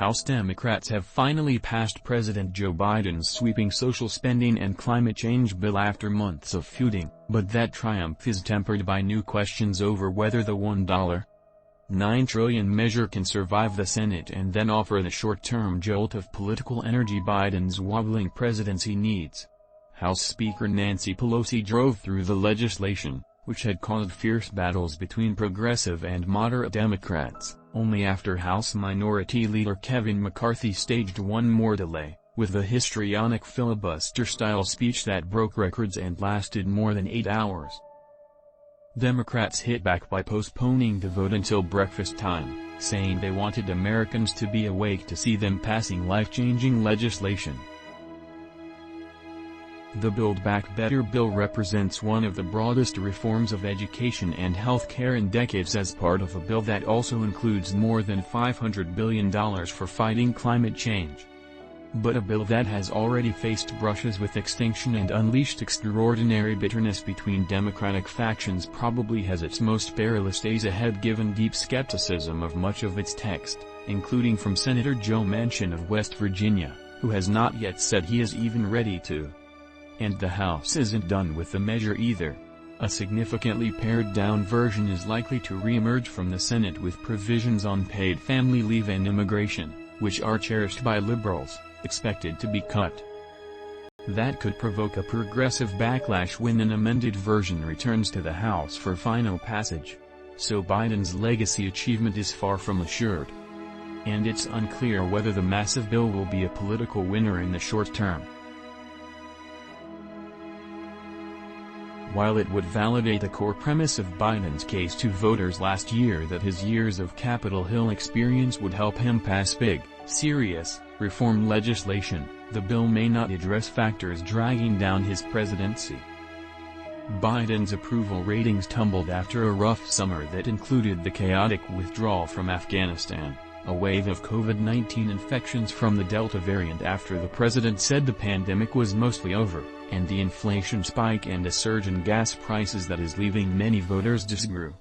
House Democrats have finally passed President Joe Biden's sweeping social spending and climate change bill after months of feuding, but that triumph is tempered by new questions over whether the $1.9 trillion measure can survive the Senate and then offer the short-term jolt of political energy Biden's wobbling presidency needs. House Speaker Nancy Pelosi drove through the legislation, which had caused fierce battles between progressive and moderate Democrats, only after House Minority Leader Kevin McCarthy staged one more delay, with the histrionic filibuster-style speech that broke records and lasted more than 8 hours. Democrats hit back by postponing the vote until breakfast time, saying they wanted Americans to be awake to see them passing life-changing legislation. The Build Back Better bill represents one of the broadest reforms of education and health care in decades as part of a bill that also includes more than $500 billion for fighting climate change. But a bill that has already faced brushes with extinction and unleashed extraordinary bitterness between Democratic factions probably has its most perilous days ahead given deep skepticism of much of its text, including from Senator Joe Manchin of West Virginia, who has not yet said he is even ready to. And the House isn't done with the measure either. A significantly pared-down version is likely to reemerge from the Senate with provisions on paid family leave and immigration, which are cherished by liberals, expected to be cut. That could provoke a progressive backlash when an amended version returns to the House for final passage. So Biden's legacy achievement is far from assured. And it's unclear whether the massive bill will be a political winner in the short term. While it would validate the core premise of Biden's case to voters last year that his years of Capitol Hill experience would help him pass big, serious, reform legislation, the bill may not address factors dragging down his presidency. Biden's approval ratings tumbled after a rough summer that included the chaotic withdrawal from Afghanistan, a wave of COVID-19 infections from the Delta variant after the president said the pandemic was mostly over, and the inflation spike and a surge in gas prices that is leaving many voters disgruntled.